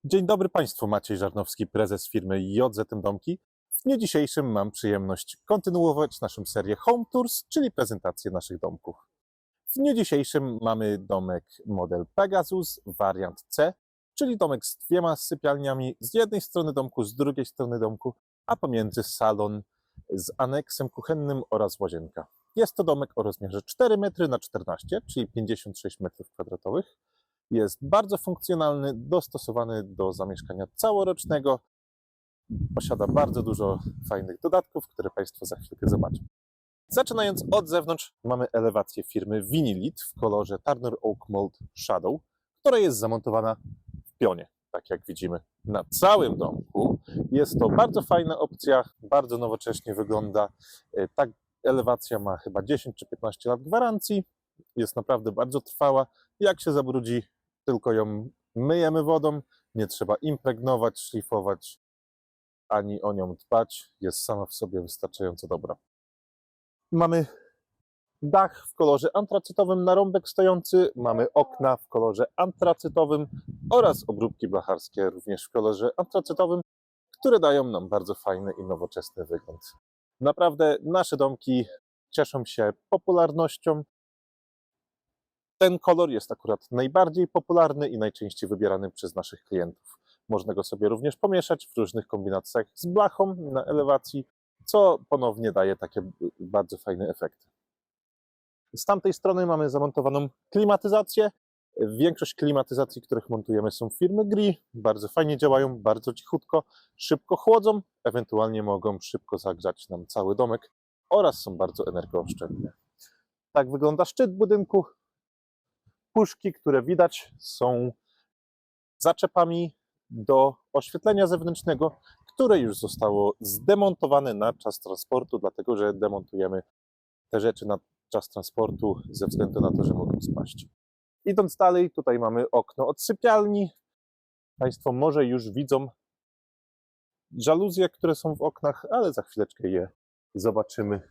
Dzień dobry Państwu, Maciej Żarnowski, prezes firmy JZM Domki. W dniu dzisiejszym mam przyjemność kontynuować naszą serię Home Tours, czyli prezentację naszych domków. W dniu dzisiejszym mamy domek model Pegasus, wariant C, czyli domek z dwiema sypialniami z jednej strony domku, z drugiej strony domku, a pomiędzy salon z aneksem kuchennym oraz łazienka. Jest to domek o rozmiarze 4 m na 14, czyli 56 m². Jest bardzo funkcjonalny, dostosowany do zamieszkania całorocznego. Posiada bardzo dużo fajnych dodatków, które Państwo za chwilkę zobaczą. Zaczynając od zewnątrz, mamy elewację firmy Vinilit w kolorze Turner Oak Mold Shadow, która jest zamontowana w pionie, tak jak widzimy na całym domku. Jest to bardzo fajna opcja, bardzo nowocześnie wygląda. Ta elewacja ma chyba 10 czy 15 lat gwarancji. Jest naprawdę bardzo trwała. Jak się zabrudzi, tylko ją myjemy wodą, nie trzeba impregnować, szlifować, ani o nią dbać. Jest sama w sobie wystarczająco dobra. Mamy dach w kolorze antracytowym, narąbek stojący, mamy okna w kolorze antracytowym oraz obróbki blacharskie również w kolorze antracytowym, które dają nam bardzo fajny i nowoczesny wygląd. Naprawdę nasze domki cieszą się popularnością. Ten kolor jest akurat najbardziej popularny i najczęściej wybierany przez naszych klientów. Można go sobie również pomieszać w różnych kombinacjach z blachą na elewacji, co ponownie daje takie bardzo fajne efekty. Z tamtej strony mamy zamontowaną klimatyzację. Większość klimatyzacji, których montujemy, są firmy GRI. Bardzo fajnie działają, bardzo cichutko, szybko chłodzą, ewentualnie mogą szybko zagrzać nam cały domek oraz są bardzo energooszczędne. Tak wygląda szczyt budynku. Puszki, które widać, są zaczepami do oświetlenia zewnętrznego, które już zostało zdemontowane na czas transportu, dlatego że demontujemy te rzeczy na czas transportu ze względu na to, że mogą spaść. Idąc dalej, tutaj mamy okno od sypialni. Państwo może już widzą żaluzje, które są w oknach, ale za chwileczkę je zobaczymy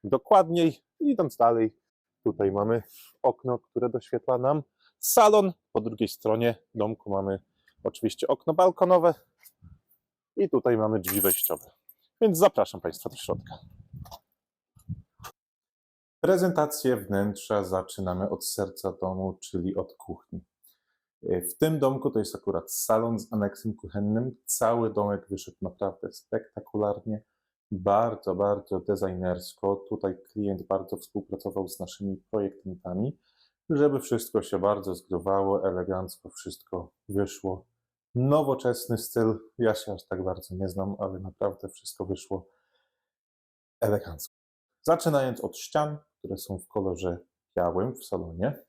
dokładniej. Idąc dalej, tutaj mamy okno, które doświetla nam salon. Po drugiej stronie domku mamy oczywiście okno balkonowe i tutaj mamy drzwi wejściowe. Więc zapraszam Państwa do środka. Prezentację wnętrza zaczynamy od serca domu, czyli od kuchni. W tym domku to jest akurat salon z aneksem kuchennym. Cały domek wyszedł naprawdę spektakularnie, bardzo, bardzo designersko. Tutaj klient bardzo współpracował z naszymi projektantami, żeby wszystko się bardzo zgrywało, elegancko wszystko wyszło. Nowoczesny styl, ja się aż tak bardzo nie znam, ale naprawdę wszystko wyszło elegancko. Zaczynając od ścian, które są w kolorze białym w salonie.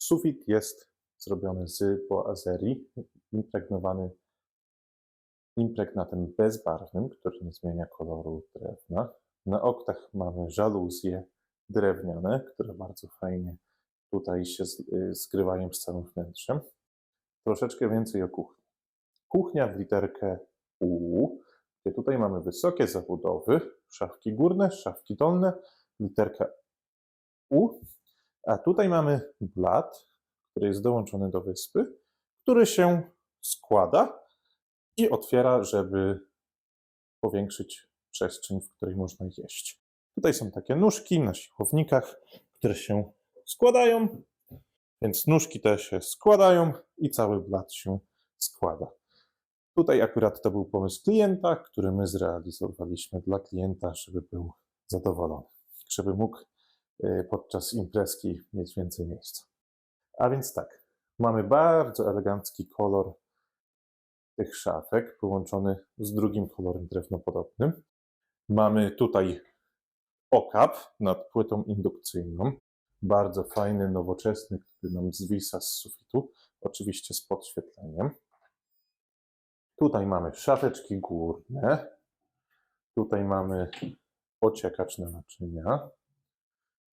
Sufit jest zrobiony z boazerii, impregnowany impregnatem bezbarwnym, który nie zmienia koloru drewna. Na oknach mamy żaluzje drewniane, które bardzo fajnie tutaj się zgrywają z całym wnętrzem. Troszeczkę więcej o kuchni. Kuchnia w literkę U, gdzie tutaj mamy wysokie zabudowy, szafki górne, szafki dolne, literka U, a tutaj mamy blat, który jest dołączony do wyspy, który się składa i otwiera, żeby powiększyć przestrzeń, w której można jeść. Tutaj są takie nóżki na siłownikach, które się składają, więc nóżki te się składają i cały blat się składa. Tutaj akurat to był pomysł klienta, który my zrealizowaliśmy dla klienta, żeby był zadowolony, żeby mógł podczas imprezki mieć więcej miejsca. A więc tak, mamy bardzo elegancki kolor tych szafek, połączony z drugim kolorem drewnopodobnym. Mamy tutaj okap nad płytą indukcyjną, bardzo fajny, nowoczesny, który nam zwisa z sufitu, oczywiście z podświetleniem. Tutaj mamy szafeczki górne, tutaj mamy ociekacz na naczynia.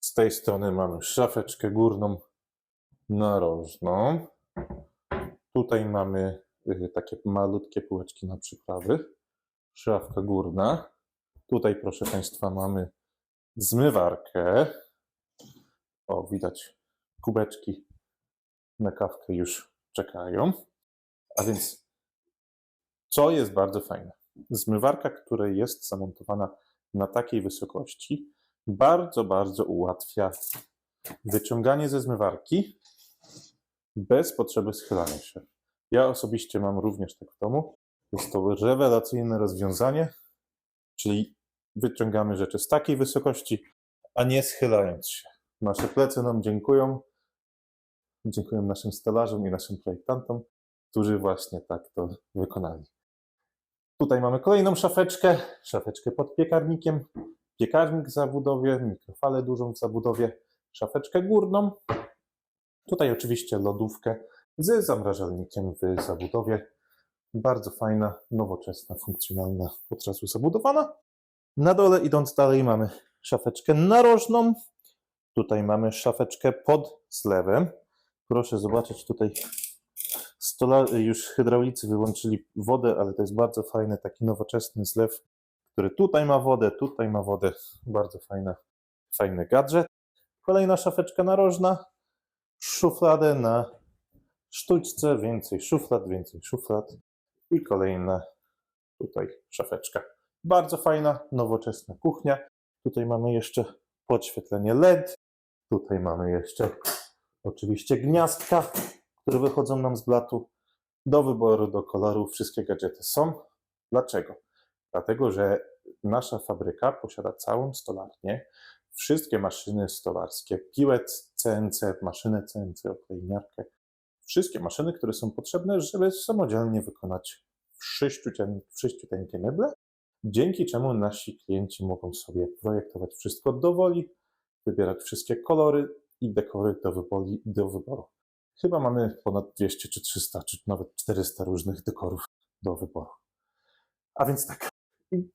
Z tej strony mamy szafeczkę górną narożną. Tutaj mamy takie malutkie półeczki na przyprawy. Szafka górna. Tutaj, proszę Państwa, mamy zmywarkę. O, widać kubeczki na kawkę już czekają. A więc, co jest bardzo fajne? Zmywarka, która jest zamontowana na takiej wysokości, bardzo, bardzo ułatwia wyciąganie ze zmywarki bez potrzeby schylania się. Ja osobiście mam również tak w domu. Jest to rewelacyjne rozwiązanie, czyli wyciągamy rzeczy z takiej wysokości, a nie schylając się. Nasze plecy nam dziękują. Dziękuję naszym stolarzom i naszym projektantom, którzy właśnie tak to wykonali. Tutaj mamy kolejną szafeczkę pod piekarnikiem, piekarnik w zabudowie, mikrofalę dużą w zabudowie, szafeczkę górną. Tutaj oczywiście lodówkę z zamrażalnikiem w zabudowie. Bardzo fajna, nowoczesna, funkcjonalna, od razu zabudowana. Na dole, idąc dalej, mamy szafeczkę narożną. Tutaj mamy szafeczkę pod zlewem. Proszę zobaczyć, tutaj już hydraulicy wyłączyli wodę, ale to jest bardzo fajny, taki nowoczesny zlew, który tutaj ma wodę. Bardzo fajny gadżet. Kolejna szafeczka narożna. Szufladę na sztućce, więcej szuflad. I kolejna tutaj szafeczka. Bardzo fajna, nowoczesna kuchnia. Tutaj mamy jeszcze podświetlenie LED. Tutaj mamy jeszcze oczywiście gniazdka, które wychodzą nam z blatu. Do wyboru, do koloru, wszystkie gadżety są. Dlaczego? Dlatego, że nasza fabryka posiada całą stolarnię, wszystkie maszyny stolarskie, piłet CNC, maszynę CNC, oklejniarkę, wszystkie maszyny, które są potrzebne, żeby samodzielnie wykonać wszyściuteńkie meble, dzięki czemu nasi klienci mogą sobie projektować wszystko do woli, wybierać wszystkie kolory i dekory do wyboru. Chyba mamy ponad 200 czy 300, czy nawet 400 różnych dekorów do wyboru. A więc tak,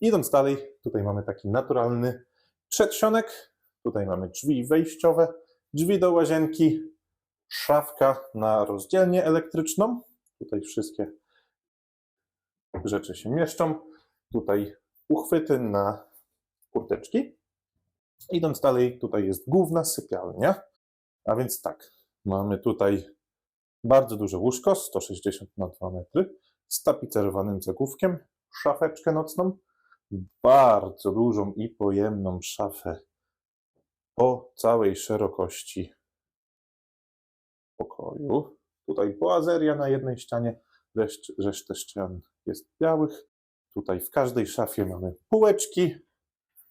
idąc dalej, tutaj mamy taki naturalny przedsionek, tutaj mamy drzwi wejściowe, drzwi do łazienki, szafka na rozdzielnię elektryczną, tutaj wszystkie rzeczy się mieszczą, tutaj uchwyty na kurteczki. Idąc dalej, tutaj jest główna sypialnia, a więc tak, mamy tutaj bardzo duże łóżko, 160 na 2 metry, z tapicerowanym zagłówkiem, szafeczkę nocną, bardzo dużą i pojemną szafę po całej szerokości pokoju. Tutaj boazeria na jednej ścianie, resztę ścian jest białych. Tutaj w każdej szafie mamy półeczki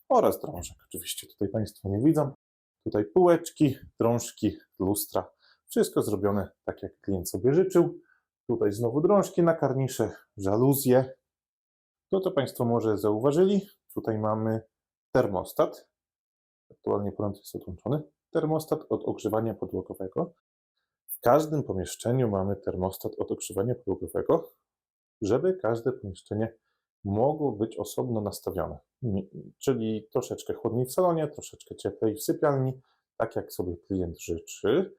oraz drążek. Oczywiście tutaj Państwo nie widzą. Tutaj półeczki, drążki, lustra. Wszystko zrobione tak, jak klient sobie życzył. Tutaj znowu drążki na karnisze, żaluzje. To, co Państwo może zauważyli, tutaj mamy termostat. Aktualnie prąd jest odłączony. Termostat od ogrzewania podłogowego. W każdym pomieszczeniu mamy termostat od ogrzewania podłogowego, żeby każde pomieszczenie mogło być osobno nastawione. Czyli troszeczkę chłodniej w salonie, troszeczkę cieplej w sypialni, tak jak sobie klient życzy.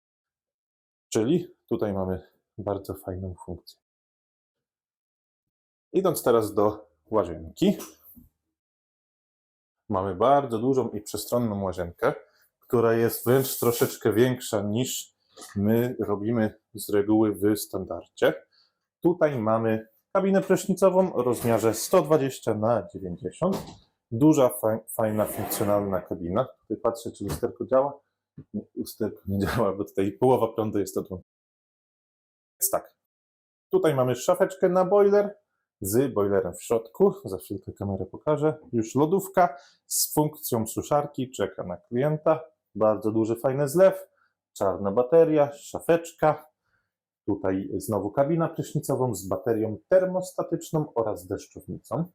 Czyli tutaj mamy bardzo fajną funkcję. Idąc teraz do łazienki. Mamy bardzo dużą i przestronną łazienkę, która jest wręcz troszeczkę większa niż my robimy z reguły w standardzie. Tutaj mamy kabinę prysznicową o rozmiarze 120 na 90. Duża, fajna, funkcjonalna kabina. Tutaj patrzę, czy lusterko działa. Lusterko nie działa, bo tutaj połowa prądu jest odłączona. Więc tak, tutaj mamy szafeczkę na boiler z boilerem w środku. Za chwilkę kamerę pokażę. Już lodówka z funkcją suszarki czeka na klienta. Bardzo duży, fajny zlew. Czarna bateria, szafeczka. Tutaj znowu kabina prysznicową z baterią termostatyczną oraz deszczownicą.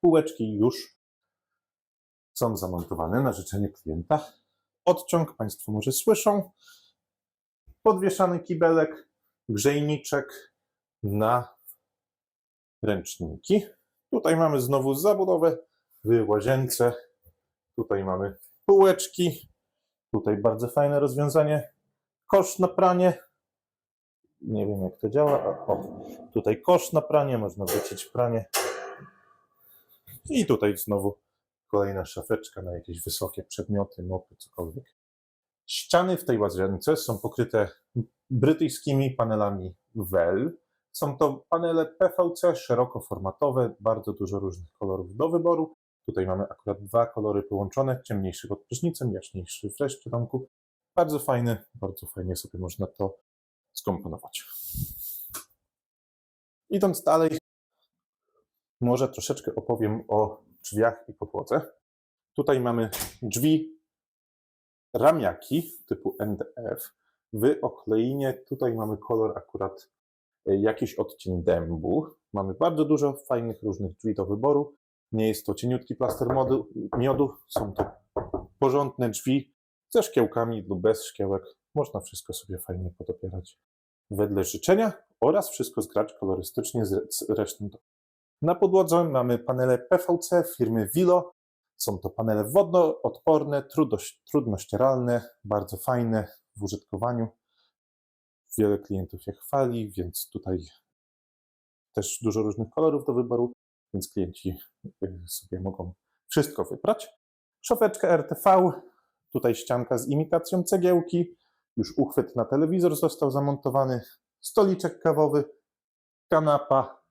Półeczki już są zamontowane na życzenie klienta. Odciąg Państwo może słyszą. Podwieszany kibelek, grzejniczek na ręczniki. Tutaj mamy znowu zabudowę w łazience. Tutaj mamy półeczki. Tutaj bardzo fajne rozwiązanie. Kosz na pranie. Nie wiem, jak to działa. Tutaj kosz na pranie, można wlecieć pranie. I tutaj znowu kolejna szafeczka na jakieś wysokie przedmioty, mopy, cokolwiek. Ściany w tej łazience są pokryte brytyjskimi panelami WELL Są to panele PVC szerokoformatowe, bardzo dużo różnych kolorów do wyboru. Tutaj mamy akurat dwa kolory połączone, ciemniejszy pod prysznicem, jaśniejszy w reszcie domku. Bardzo fajny, bardzo fajnie sobie można to skomponować. Idąc dalej, może troszeczkę opowiem o drzwiach i podłodze. Tutaj mamy drzwi ramiaki typu NDF w okleinie. Tutaj mamy kolor akurat jakiś odcień dębu. Mamy bardzo dużo fajnych różnych drzwi do wyboru. Nie jest to cieniutki plaster miodu. Są to porządne drzwi ze szkiełkami lub bez szkiełek. Można wszystko sobie fajnie podopierać wedle życzenia oraz wszystko zgrać kolorystycznie z resztą. Na podłodze mamy panele PVC firmy Willo. Są to panele wodnoodporne, trudnościeralne, bardzo fajne w użytkowaniu. Wiele klientów je chwali, więc tutaj też dużo różnych kolorów do wyboru, więc klienci sobie mogą wszystko wybrać. Szafeczka RTV, tutaj ścianka z imitacją cegiełki, już uchwyt na telewizor został zamontowany, stoliczek kawowy, kanapa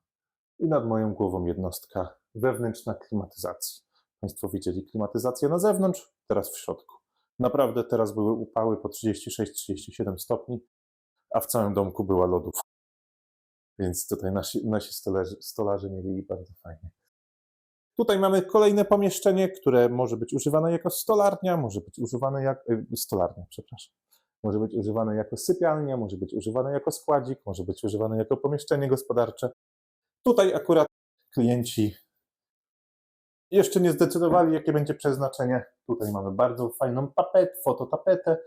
i nad moją głową jednostka wewnętrzna klimatyzacji. Państwo widzieli klimatyzację na zewnątrz, teraz w środku. Naprawdę teraz były upały po 36-37 stopni, a w całym domku była lodówka. Więc tutaj nasi stolarze mieli bardzo fajnie. Tutaj mamy kolejne pomieszczenie, które może być używane jako stolarnia, może być używane może być używane jako sypialnia, może być używane jako składzik, może być używane jako pomieszczenie gospodarcze. Tutaj akurat klienci jeszcze nie zdecydowali, jakie będzie przeznaczenie. Tutaj mamy bardzo fajną fototapetę.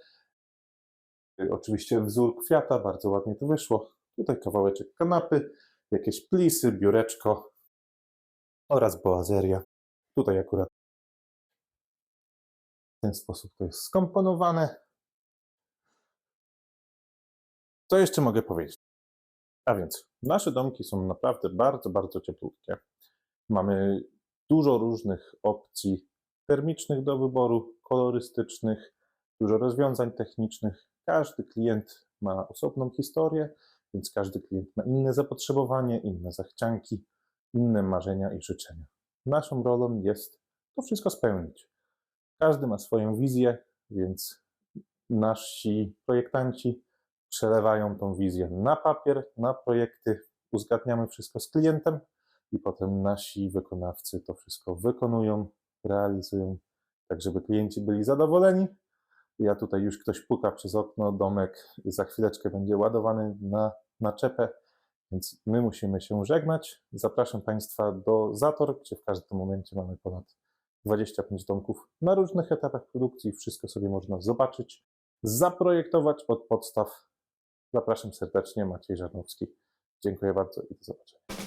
Oczywiście wzór kwiata, bardzo ładnie to wyszło. Tutaj kawałeczek kanapy, jakieś plisy, biureczko oraz boazeria. Tutaj akurat w ten sposób to jest skomponowane. Co jeszcze mogę powiedzieć? A więc nasze domki są naprawdę bardzo, bardzo cieplutkie. Mamy dużo różnych opcji termicznych do wyboru, kolorystycznych, dużo rozwiązań technicznych. Każdy klient ma osobną historię, więc każdy klient ma inne zapotrzebowanie, inne zachcianki, inne marzenia i życzenia. Naszą rolą jest to wszystko spełnić. Każdy ma swoją wizję, więc nasi projektanci przelewają tą wizję na papier, na projekty, uzgadniamy wszystko z klientem i potem nasi wykonawcy to wszystko wykonują, realizują, tak żeby klienci byli zadowoleni. Ja tutaj już ktoś puka przez okno, domek za chwileczkę będzie ładowany na naczepę, więc my musimy się żegnać. Zapraszam Państwa do Zator, gdzie w każdym momencie mamy ponad 25 domków na różnych etapach produkcji. Wszystko sobie można zobaczyć, zaprojektować od podstaw. Zapraszam serdecznie, Maciej Żarnowski. Dziękuję bardzo i do zobaczenia.